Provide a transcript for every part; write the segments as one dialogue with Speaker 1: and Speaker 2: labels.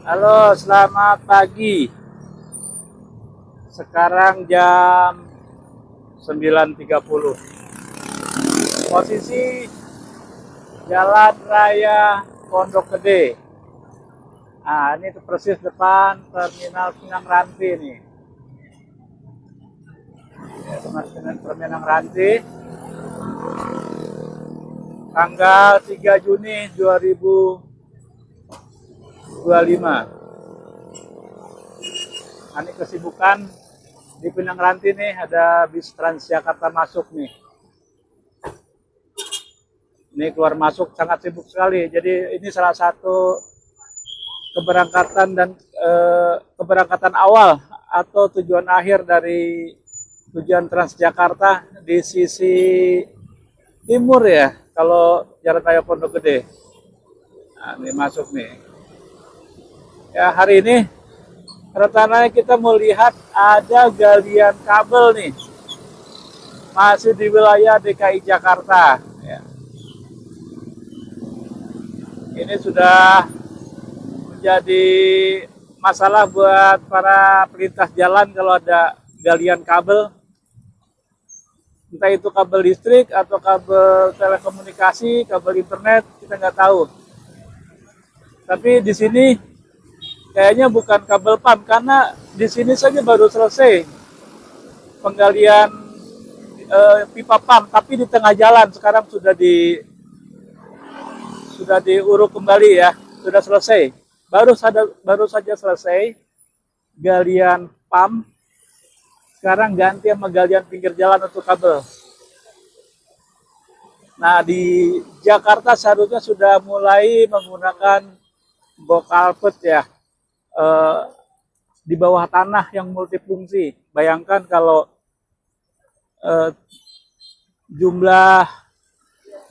Speaker 1: Halo, selamat pagi. Sekarang jam 9.30. Posisi Jalan Raya Pondok Gede. Nah, ini persis depan Terminal Pinang Ranti nih. Ya, Terminal Ranti. Tanggal 3 Juni 2025. Ini kesibukan di Pinang Ranti nih, ada bis Transjakarta masuk nih. Ini keluar masuk sangat sibuk sekali. Jadi ini salah satu keberangkatan dan keberangkatan awal atau tujuan akhir dari tujuan Transjakarta di sisi timur ya, kalau Jalan Raya Pondok Gede. Nah, ini masuk nih. Ya, hari ini rencananya kita mau lihat ada galian kabel nih. Masih di wilayah DKI Jakarta. Ya. Ini sudah menjadi masalah buat para pelintas jalan kalau ada galian kabel. Entah itu kabel listrik atau kabel telekomunikasi, kabel internet, kita nggak tahu. Tapi di sini kayaknya bukan kabel PAM, karena di sini saja baru selesai penggalian pipa PAM, tapi di tengah jalan sekarang sudah diuruk kembali ya, sudah selesai. Baru saja selesai galian PAM, sekarang ganti sama galian pinggir jalan untuk kabel. Nah, di Jakarta seharusnya sudah mulai menggunakan box culvert ya, di bawah tanah yang multifungsi. Bayangkan kalau jumlah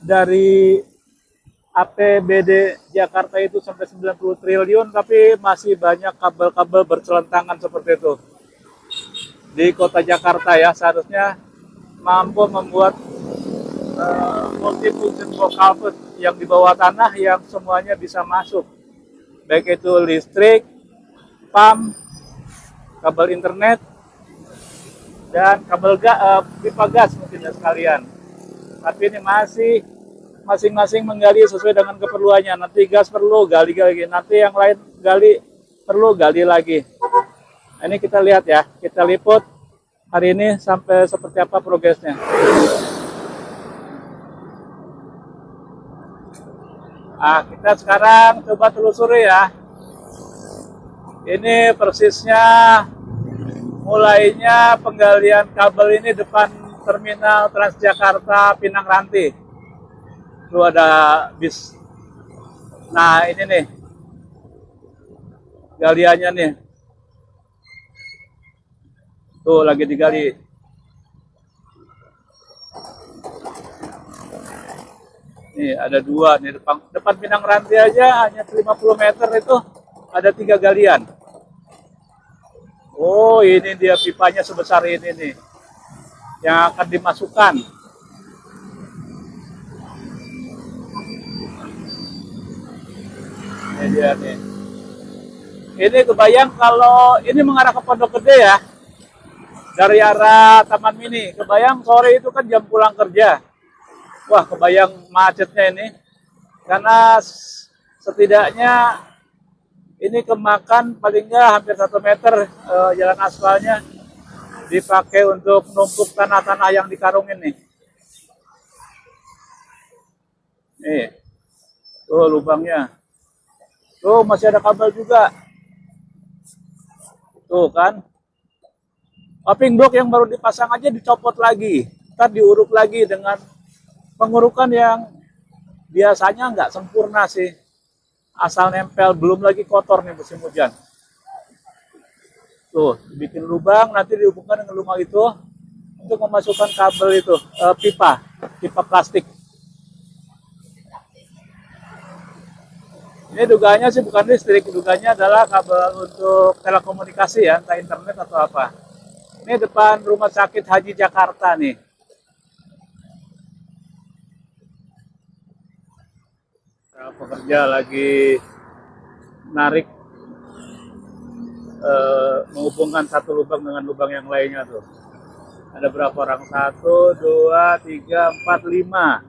Speaker 1: dari APBD Jakarta itu sampai 90 triliun, tapi masih banyak kabel-kabel bercelentangan seperti itu. Di kota Jakarta ya, seharusnya mampu membuat multifungsi box culvert yang di bawah tanah yang semuanya bisa masuk. Baik itu listrik, PAM, kabel internet, dan kabel pipa gas mungkin ya sekalian. Tapi ini masih masing-masing menggali sesuai dengan keperluannya. Nanti gas perlu, gali lagi. Nanti yang lain gali perlu, gali lagi. Nah, ini kita lihat ya, kita liput hari ini sampai seperti apa progresnya. Nah, kita sekarang coba telusuri ya. Ini persisnya mulainya penggalian kabel ini depan Terminal Transjakarta Pinang Ranti. Itu ada bis. Nah, ini nih galiannya nih. Tuh lagi digali. Nih ada dua nih, depan Pinang Ranti aja hanya 50 meter itu ada 3 galian. Oh, ini dia pipanya sebesar ini nih yang akan dimasukkan. Ini dia nih. Ini kebayang kalau ini mengarah ke Pondok Gede ya, dari arah Taman Mini. Kebayang sore itu kan jam pulang kerja. Wah, kebayang macetnya ini. Karena setidaknya ini kemakan paling nggak hampir 1 meter jalan aspalnya dipakai untuk numpuk tanah-tanah yang dikarungin nih. Nih, tuh lubangnya. Tuh masih ada kabel juga. Tuh kan. Paving block yang baru dipasang aja dicopot lagi. Ntar diuruk lagi dengan pengurukan yang biasanya nggak sempurna sih. Asal nempel, belum lagi kotor nih musim hujan. Tuh, bikin lubang, nanti dihubungkan dengan lubang itu untuk memasukkan kabel itu, pipa plastik. Ini dugaannya sih bukan listrik, dugaannya adalah kabel untuk telekomunikasi ya, entah internet atau apa. Ini depan Rumah Sakit Haji Jakarta nih. Pekerja lagi narik menghubungkan satu lubang dengan lubang yang lainnya tuh. Ada berapa orang? 1, 2, 3, 4, 5.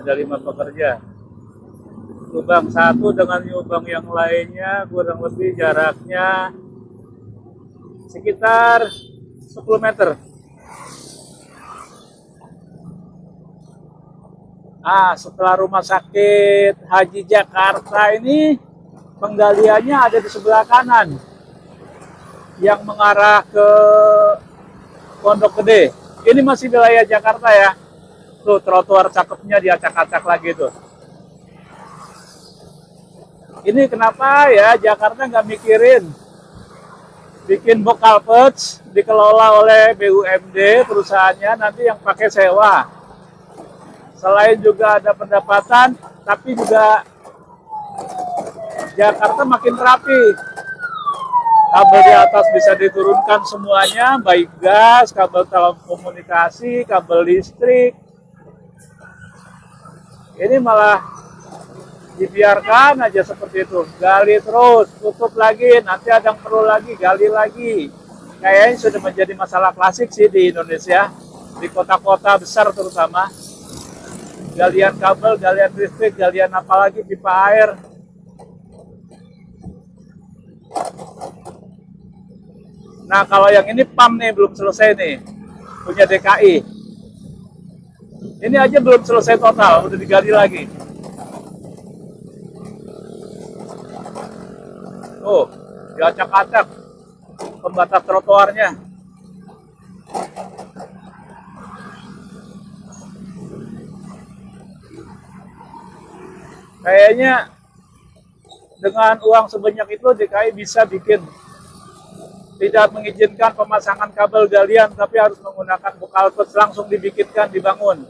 Speaker 1: Ada 5 pekerja. Lubang satu dengan lubang yang lainnya kurang lebih jaraknya sekitar 10 meter. Setelah Rumah Sakit Haji Jakarta ini, penggaliannya ada di sebelah kanan yang mengarah ke Pondok Gede. Ini masih wilayah Jakarta ya. Tuh trotoar cakepnya diacak-acak lagi tuh. Ini kenapa ya Jakarta nggak mikirin bikin box culverts dikelola oleh BUMD perusahaannya, nanti yang pakai sewa. Selain juga ada pendapatan, tapi juga Jakarta makin rapi. Kabel di atas bisa diturunkan semuanya, baik gas, kabel telekomunikasi, kabel listrik. Ini malah dibiarkan aja seperti itu. Gali terus, tutup lagi, nanti ada yang perlu lagi, gali lagi. Kayaknya sudah menjadi masalah klasik sih di Indonesia, di kota-kota besar terutama. Galian kabel, galian listrik, galian apalagi pipa air. Nah, kalau yang ini PAM nih belum selesai nih, punya DKI. Ini aja belum selesai total, udah digali lagi. Tuh, diacak-acak pembatas trotoarnya. Kayaknya dengan uang sebanyak itu DKI bisa bikin, tidak mengizinkan pemasangan kabel galian, tapi harus menggunakan box culvert, langsung dibikinkan, dibangun.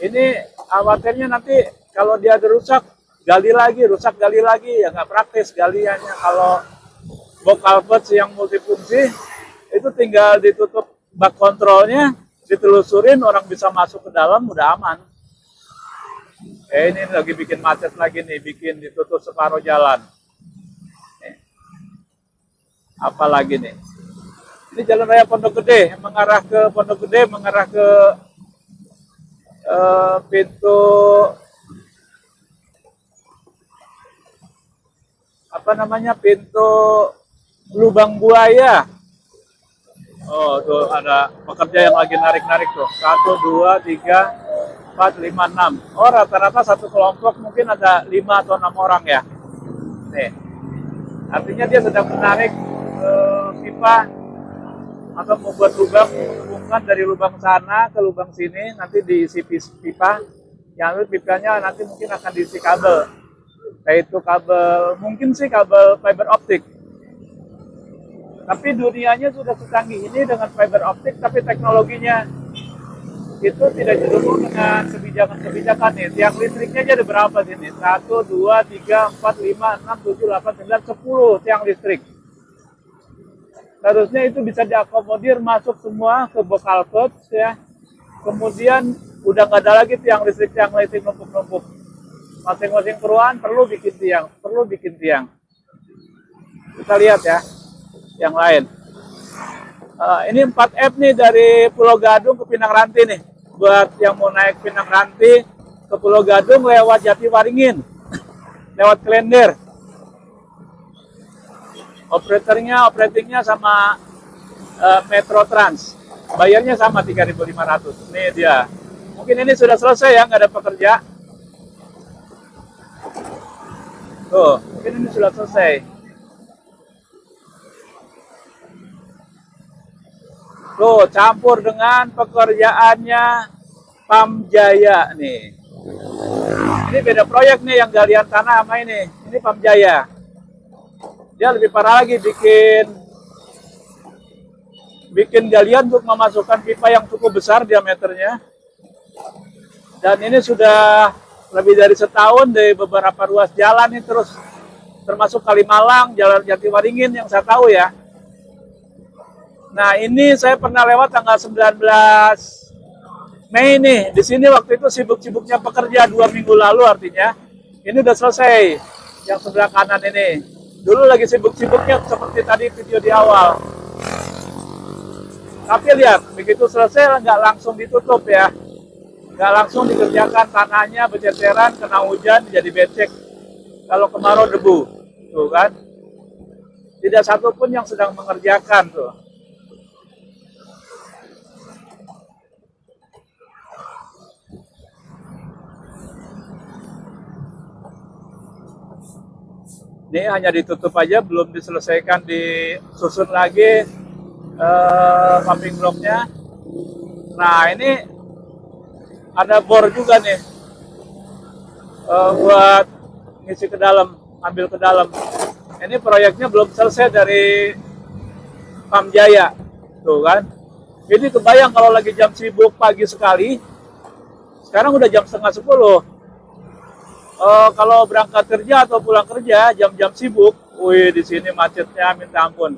Speaker 1: Ini khawatirnya nanti kalau dia ada rusak, gali lagi, rusak gali lagi, ya nggak praktis galiannya. Kalau box culvert yang multifungsi, itu tinggal ditutup bak kontrolnya, ditelusurin, orang bisa masuk ke dalam, udah aman. Ini lagi bikin macet lagi nih, bikin ditutup separuh jalan. Apa lagi nih? Ini jalan raya Pondok Gede, mengarah ke Pondok Gede, mengarah ke pintu apa namanya, pintu Lubang Buaya. Oh, tuh ada pekerja yang lagi narik-narik tuh. 1, 2, 3, 4, 5, 6. Oh, rata-rata satu kelompok mungkin ada 5 atau 6 orang ya. Nih. Artinya dia sedang menarik pipa atau membuat lubang, menghubungkan dari lubang sana ke lubang sini, nanti diisi pipa. Yang pipanya nanti mungkin akan diisi kabel. Yaitu kabel, mungkin sih kabel fiber optik. Tapi dunianya sudah secanggih ini dengan fiber optik, tapi teknologinya itu tidak didukung dengan kebijakan-kebijakan nih. Tiang listriknya aja ada berapa sini? 1, 2, 3, 4, 5, 6, 7, 8, 9, 10 tiang listrik. Harusnya itu bisa diakomodir masuk semua ke box culvert ya. Kemudian udah nggak ada lagi tiang listrik numpuk-numpuk. Masing-masing perusahaan perlu bikin tiang. Kita lihat ya. Yang lain. Ini 4F nih dari Pulau Gadung ke Pinang Ranti nih. Buat yang mau naik Pinang Ranti ke Pulau Gadung lewat Jatiwaringin. Lewat Klender. Operatingnya sama Metro Trans. Bayarnya sama 3.500. Nih dia. Mungkin ini sudah selesai ya, nggak ada pekerja. Tuh, mungkin ini sudah selesai. Tuh, campur dengan pekerjaannya Pamjaya nih. Ini beda proyek nih, yang galian tanah sama ini. Ini Pamjaya. Dia lebih parah lagi, bikin galian untuk memasukkan pipa yang cukup besar diameternya. Dan ini sudah lebih dari setahun dari beberapa ruas jalan ini terus, termasuk Kalimalang, Jalan Jatiwaringin yang saya tahu ya. Nah, ini saya pernah lewat tanggal 19 Mei nih. Di sini waktu itu sibuk-sibuknya pekerja 2 minggu lalu artinya. Ini udah selesai. Yang sebelah kanan ini. Dulu lagi sibuk-sibuknya seperti tadi video di awal. Tapi lihat, begitu selesai nggak langsung ditutup ya. Nggak langsung dikerjakan, tanahnya berceceran, kena hujan jadi becek. Kalau kemarau debu. Tuh kan. Tidak satupun yang sedang mengerjakan tuh. Ini hanya ditutup aja, belum diselesaikan, disusun lagi pumping blocknya. Nah ini ada bor juga nih buat ngisi ke dalam, ambil ke dalam. Ini proyeknya belum selesai dari Pamjaya, tuh kan. Jadi kebayang kalau lagi jam sibuk pagi sekali, sekarang udah jam setengah 10. Kalau berangkat kerja atau pulang kerja jam-jam sibuk, wih di sini macetnya minta ampun.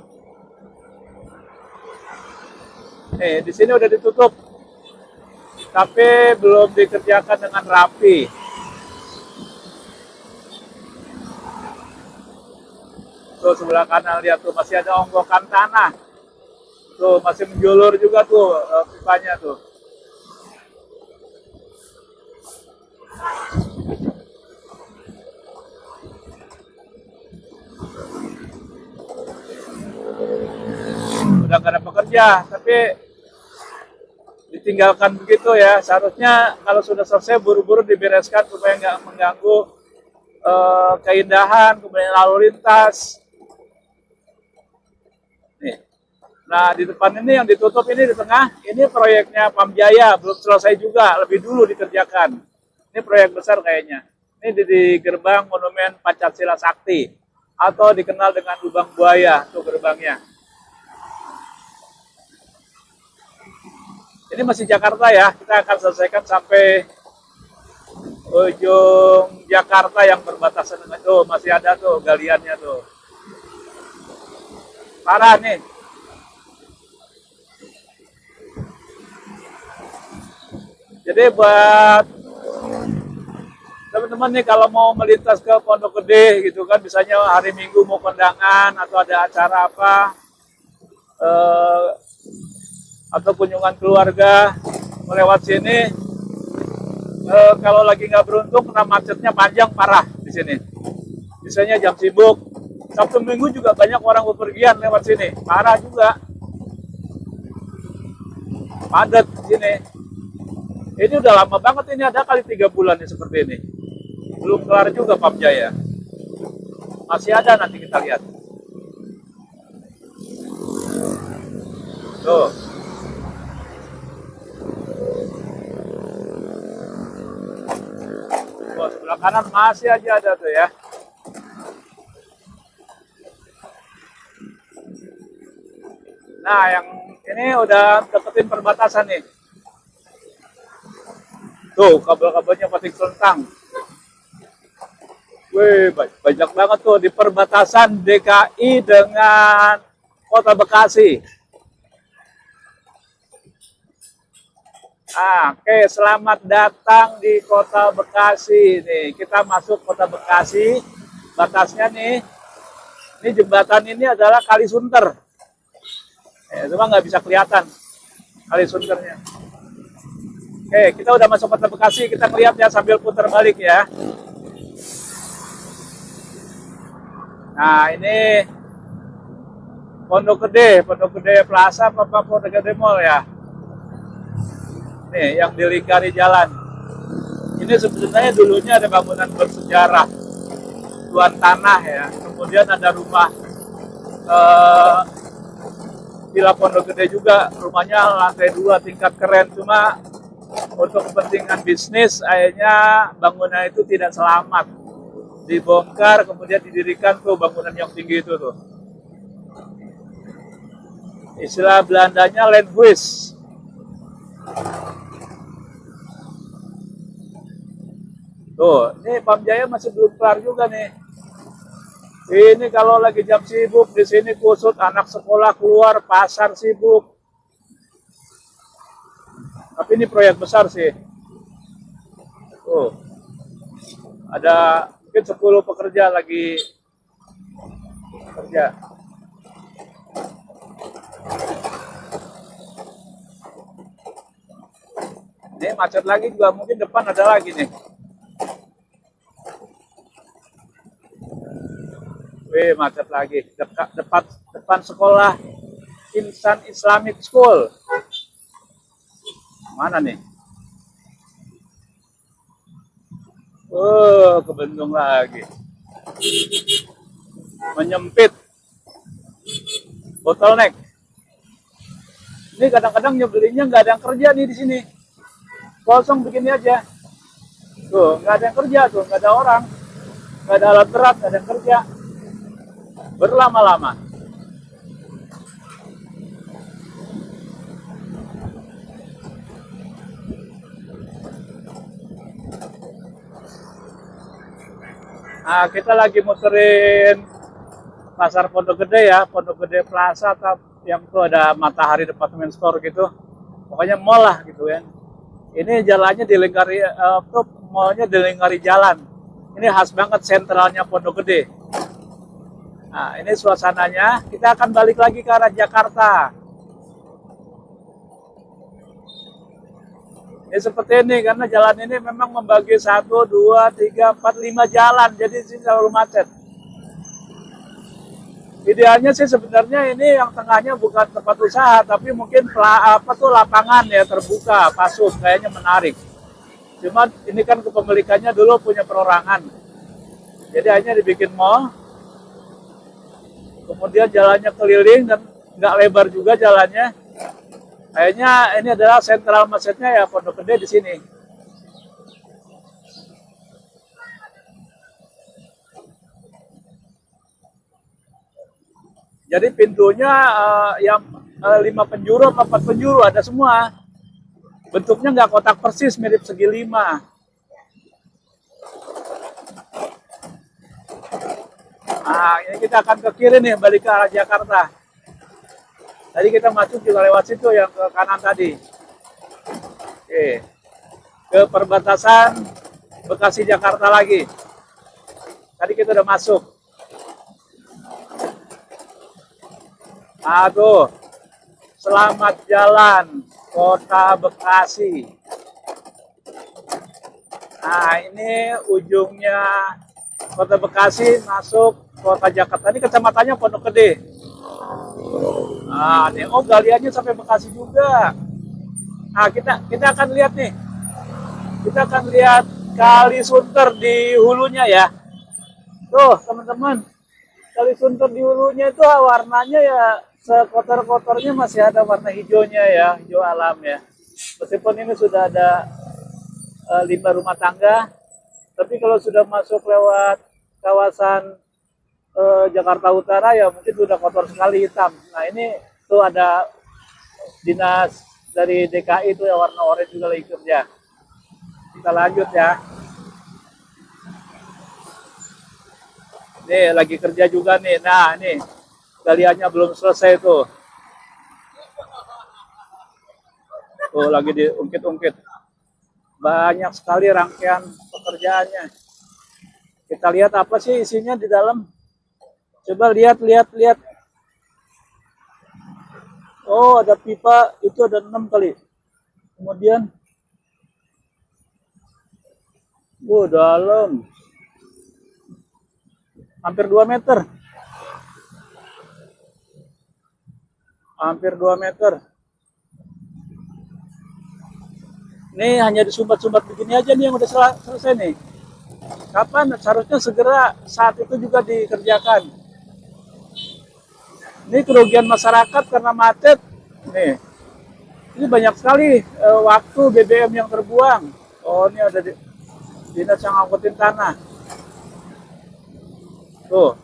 Speaker 1: Nih di sini udah ditutup, tapi belum dikerjakan dengan rapi. Tuh sebelah kanan lihat tuh masih ada onggokan tanah, tuh masih menjulur juga tuh pipanya tuh. Udah gak ada pekerja, tapi ditinggalkan begitu ya. Seharusnya kalau sudah selesai buru-buru dibereskan supaya nggak mengganggu keindahan, kemudian lalu lintas. Nih. Nah di depan ini yang ditutup ini di tengah, ini proyeknya Pamjaya, belum selesai juga, lebih dulu dikerjakan. Ini proyek besar kayaknya. Ini di gerbang Monumen Pancasila Sakti, atau dikenal dengan Lubang Buaya, tuh gerbangnya. Ini masih Jakarta ya, kita akan selesaikan sampai ujung Jakarta yang berbatasan dengan tuh, masih ada tuh galiannya tuh. Parah nih. Jadi buat teman-teman nih kalau mau melintas ke Pondok Gede gitu kan, misalnya hari Minggu mau kondangan atau ada acara apa, atau kunjungan keluarga melewat sini, kalau lagi nggak beruntung kena macetnya panjang parah di sini. Misalnya jam sibuk, Sabtu Minggu juga banyak orang bepergian lewat sini, parah juga, padat di sini. Ini udah lama banget, ini ada kali 3 bulan nih seperti ini, belum kelar juga Pamjaya, masih ada nanti kita lihat. Tuh. Sebelah kanan masih aja ada tuh ya. Nah yang ini udah deketin perbatasan nih. Tuh kabel-kabelnya pasti selentang. Wih banyak banget tuh di perbatasan DKI dengan Kota Bekasi. Oke, selamat datang di Kota Bekasi. Nih, kita masuk Kota Bekasi. Batasnya nih, ini jembatan ini adalah Kali Sunter. Cuma nggak bisa kelihatan Kali Sunternya. Oke, kita udah masuk Kota Bekasi. Kita lihat ya sambil putar balik ya. Nah, ini Pondok Gede Plaza apa Pondok Gede Mall ya. Nih, yang di lingkari jalan. Ini sebenarnya dulunya ada bangunan bersejarah, tuan tanah ya. Kemudian ada rumah Villa Pondok Gede juga, rumahnya lantai 2 tingkat keren. Cuma untuk kepentingan bisnis, akhirnya bangunan itu tidak selamat, dibongkar kemudian didirikan tuh bangunan yang tinggi itu tuh. Istilah Belandanya Landhuis. Tuh, ini Pamjaya masih belum kelar juga nih. Ini kalau lagi jam sibuk di sini kusut, anak sekolah keluar, pasar sibuk. Tapi ini proyek besar sih. Tuh. Ada mungkin 10 pekerja lagi kerja. Ini macet lagi juga, mungkin depan ada lagi nih. Wih, macet lagi. Depan sekolah Insan Islamic School. Mana nih? Oh, kebendung lagi. Menyempit. Bottleneck. Ini kadang-kadang nyebelinnya nggak ada yang kerja nih di sini. Kosong begini aja. Tuh, nggak ada yang kerja tuh, nggak ada orang. Nggak ada alat berat, nggak ada yang kerja. Berlama-lama. Nah, kita lagi muterin Pasar Pondok Gede ya, Pondok Gede Plaza, yang tuh ada Matahari Department Store gitu. Pokoknya mall lah gitu kan. Ini jalannya dilingkari, tuh mallnya dilingkari jalan. Ini khas banget sentralnya Pondok Gede. Nah, ini suasananya. Kita akan balik lagi ke arah Jakarta. Ini seperti ini, karena jalan ini memang membagi 1, 2, 3, 4, 5 jalan. Jadi sini selalu macet. Idealnya sih sebenarnya ini yang tengahnya bukan tempat usaha, tapi mungkin lapangan ya, terbuka, pasus, kayaknya menarik. Cuma ini kan kepemilikannya dulu punya perorangan, jadi hanya dibikin mall. Kemudian jalannya keliling dan nggak lebar juga jalannya. Kayaknya ini adalah sentral masjidnya ya, Pondok Gede di sini. Jadi pintunya yang 5 penjuru atau 4 penjuru ada semua. Bentuknya nggak kotak persis, mirip segi 5. Nah, ini kita akan ke kiri nih, balik ke arah Jakarta. Tadi kita masuk juga lewat situ yang ke kanan tadi. Oke. Ke perbatasan Bekasi Jakarta lagi. Tadi kita udah masuk. Aduh, selamat jalan Kota Bekasi. Nah, ini ujungnya Kota Bekasi masuk Kota Jakarta. Ini kecamatannya Pondok Gede. Nah, nih, oh galiannya sampai Bekasi juga. Nah, kita akan lihat nih. Kita akan lihat Kali Sunter di hulunya ya. Tuh, teman-teman. Kali Sunter di hulunya itu warnanya ya sekotor-kotornya masih ada warna hijaunya ya, hijau alam ya. Meskipun ini sudah ada limbah rumah tangga, tapi kalau sudah masuk lewat kawasan Jakarta Utara ya mungkin sudah kotor sekali, hitam. Nah, ini tuh ada dinas dari DKI itu ya, warna oranye juga lagi kerja. Kita lanjut ya. Nih lagi kerja juga nih. Nah, nih galiannya belum selesai tuh. Tuh lagi diungkit-ungkit. Banyak sekali rangkaian pekerjaannya. Kita lihat apa sih isinya di dalam. Coba lihat. Oh, ada pipa, itu ada 6 kali. Kemudian dalam. Hampir 2 meter. Hampir 2 meter. Ini hanya disumbat-sumbat begini aja nih yang udah selesai nih. Kapan? Seharusnya segera saat itu juga dikerjakan. Ini kerugian masyarakat karena macet. Nih, ini banyak sekali waktu BBM yang terbuang. Oh, ini ada dinas yang ngangkutin tanah. Tuh.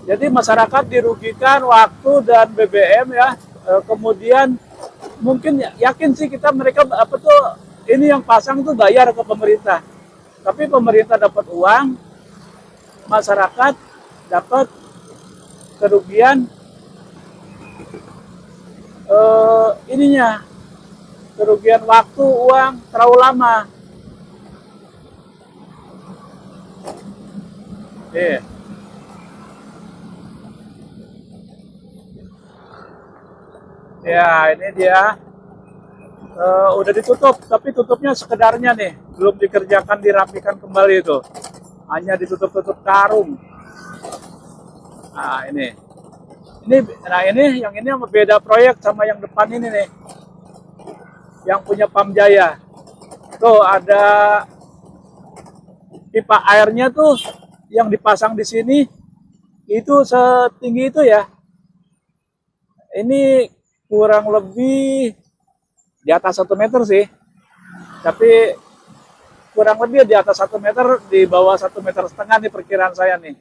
Speaker 1: Jadi masyarakat dirugikan waktu dan BBM ya. Kemudian mungkin yakin sih mereka ini yang pasang tuh bayar ke pemerintah. Tapi pemerintah dapat uang, masyarakat dapat kerugian kerugian waktu, uang terlalu lama. Nih. Ya, ini dia. Udah ditutup, tapi tutupnya sekedarnya nih, belum dikerjakan, dirapikan kembali itu. Hanya ditutup-tutup karung. Nah, ini yang ini beda proyek sama yang depan ini nih. Yang punya Pamjaya. Tuh ada pipa airnya tuh yang dipasang di sini itu setinggi itu ya. Ini kurang lebih di atas 1 meter sih. Tapi kurang lebih di atas 1 meter, di bawah 1,5 meter nih perkiraan saya nih.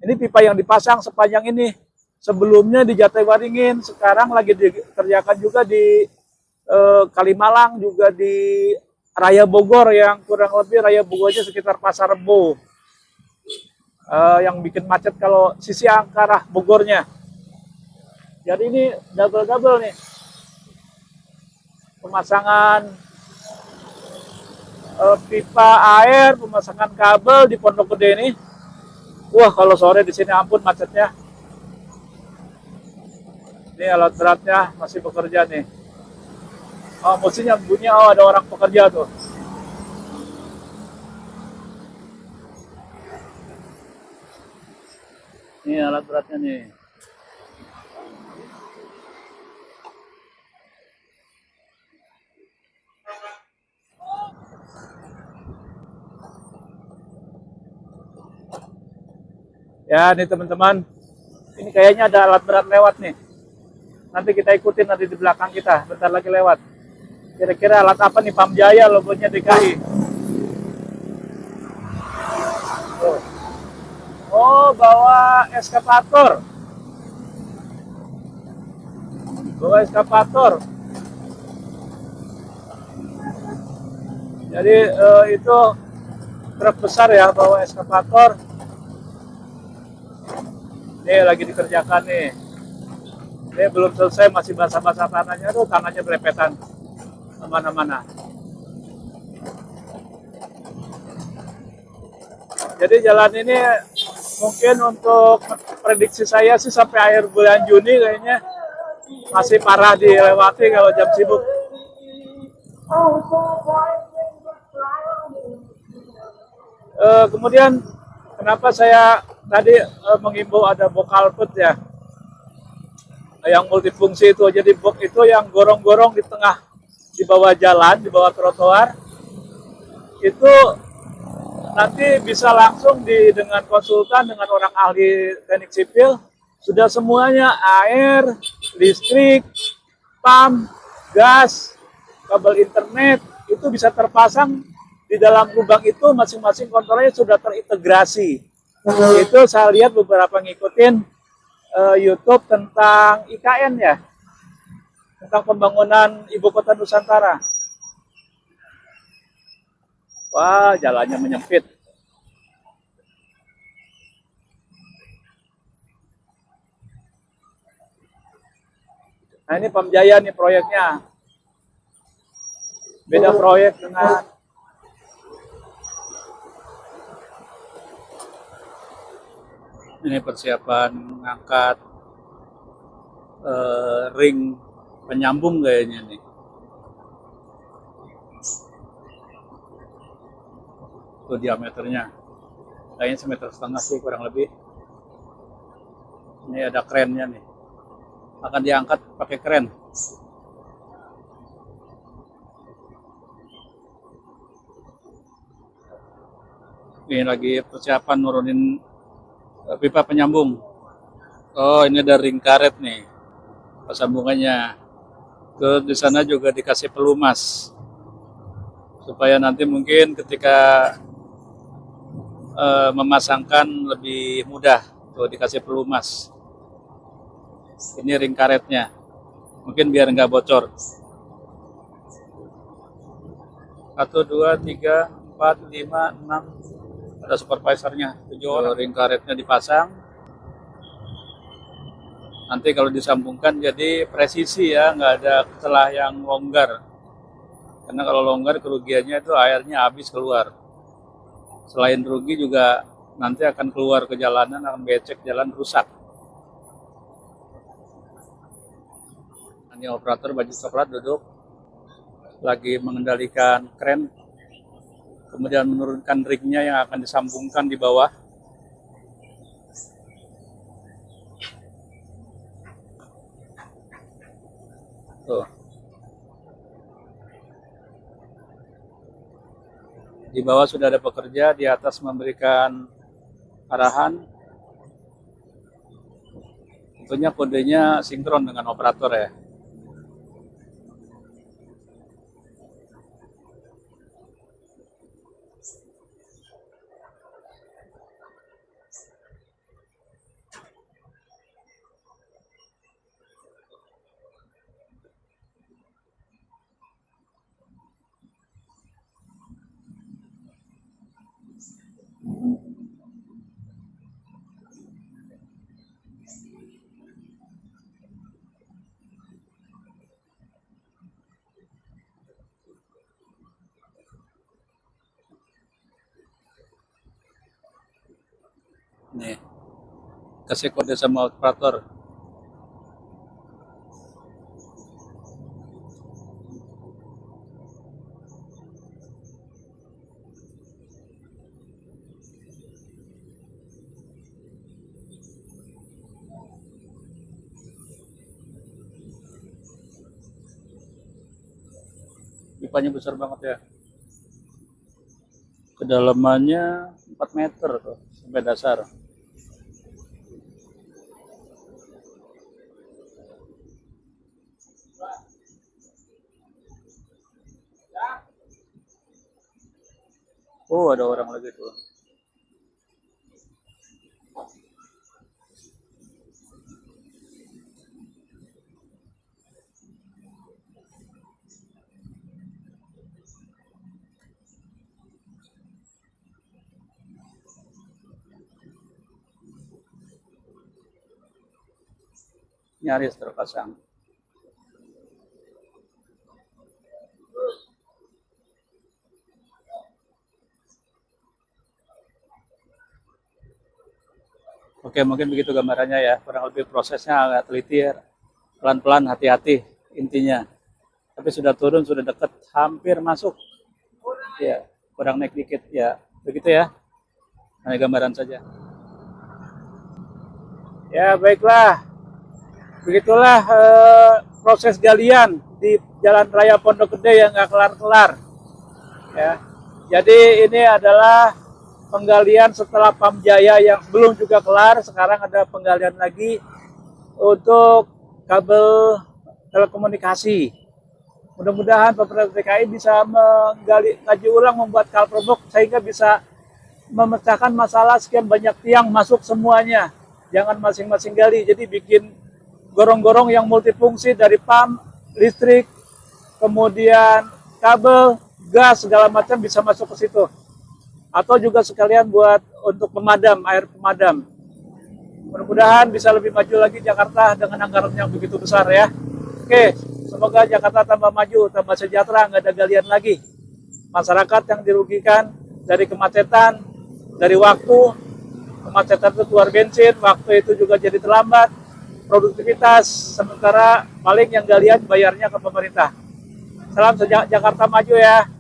Speaker 1: Ini pipa yang dipasang sepanjang ini. Sebelumnya di Jatiwaringin, sekarang lagi dikerjakan juga di Kalimalang, juga di Raya Bogor, yang kurang lebih Raya Bogornya sekitar Pasar Rebo. Yang bikin macet kalau sisi arah Bogornya. Jadi ini double-double nih. Pemasangan pipa air, pemasangan kabel di Pondok Gede ini. Wah, kalau sore di sini ampun macetnya. Ini alat beratnya masih bekerja nih. Oh, mesinnya bunyi, oh ada orang pekerja tuh. Ini alat beratnya nih. Ya, nih teman-teman. Ini kayaknya ada alat berat lewat nih. Nanti kita ikutin nanti di belakang kita. Bentar lagi lewat. Kira-kira alat apa nih? Pamjaya, logonya DKI. Oh, bawa eskavator. Bawa eskavator. Jadi itu truk besar ya, bawa eskavator. Ini lagi dikerjakan nih. Ini belum selesai, masih basah-basah tanahnya tuh, tanahnya belepetan kemana-mana. Jadi jalan ini mungkin untuk prediksi saya sih sampai akhir bulan Juni kayaknya masih parah dilewati kalau jam sibuk. Kemudian kenapa saya tadi mengimbau ada bokal put ya, yang multifungsi itu. Jadi box itu yang gorong-gorong di tengah, di bawah jalan, di bawah trotoar, itu nanti bisa langsung dengan konsultan dengan orang ahli teknik sipil, sudah semuanya air, listrik, pam, gas, kabel internet itu bisa terpasang di dalam lubang itu, masing-masing kontrolnya sudah terintegrasi. Itu saya lihat beberapa ngikutin YouTube tentang IKN ya, tentang pembangunan ibu kota Nusantara. Wah, jalannya menyempit. Nah, ini Pamjaya nih proyeknya. Beda proyek dengan ini persiapan mengangkat ring penyambung kayaknya nih. Itu diameternya. Kayaknya 1,5 meter sih kurang lebih. Ini ada krennya nih. Akan diangkat pakai kren. Ini lagi persiapan nurunin pipa penyambung. Oh, ini ada ring karet nih persambungannya. Terus di sana juga dikasih pelumas supaya nanti mungkin ketika memasangkan lebih mudah. Tuh dikasih pelumas. Ini ring karetnya, mungkin biar nggak bocor. 1, 2, 3, 4, 5, 6. Ada supervisornya, 7 orang. Ring karetnya dipasang. Nanti kalau disambungkan jadi presisi ya, nggak ada celah yang longgar. Karena kalau longgar kerugiannya itu airnya habis keluar. Selain rugi juga nanti akan keluar ke jalanan, akan becek, jalan rusak. Ini operator baju coklat duduk lagi mengendalikan kren, kemudian menurunkan ringnya yang akan disambungkan di bawah. Tuh. Di bawah sudah ada pekerja, di atas memberikan arahan. Tentunya kodenya sinkron dengan operator ya. Nih, kasih kode sama operator. Pipanya besar banget ya. Kedalamannya 4 meter tuh, sampai dasar. Oh, ada orang lagi tuh. Nyaris terpasang. Oke, mungkin begitu gambarannya ya. Kurang lebih prosesnya agak teliti ya. Pelan-pelan, hati-hati intinya. Tapi sudah turun, sudah dekat, hampir masuk. Ya, kurang naik dikit ya. Begitu ya. Hanya gambaran saja. Ya, baiklah. Begitulah proses galian di Jalan Raya Pondok Gede yang nggak kelar-kelar. Ya, jadi ini adalah penggalian setelah Pamjaya yang belum juga kelar. Sekarang ada penggalian lagi untuk kabel telekomunikasi. Mudah-mudahan pemerintah DKI bisa mengkaji ulang, membuat kalprobok sehingga bisa memecahkan masalah sekian banyak tiang masuk semuanya. Jangan masing-masing gali, jadi bikin gorong-gorong yang multifungsi dari PAM, listrik, kemudian kabel, gas, segala macam bisa masuk ke situ. Atau juga sekalian buat untuk pemadam, air pemadam. Mudah-mudahan bisa lebih maju lagi Jakarta dengan anggaran yang begitu besar ya. Oke, semoga Jakarta tambah maju, tambah sejahtera, nggak ada galian lagi. Masyarakat yang dirugikan dari kemacetan, dari waktu, kemacetan itu keluar bensin, waktu itu juga jadi terlambat, produktivitas, sementara paling yang galian bayarnya ke pemerintah. Salam Jakarta maju ya.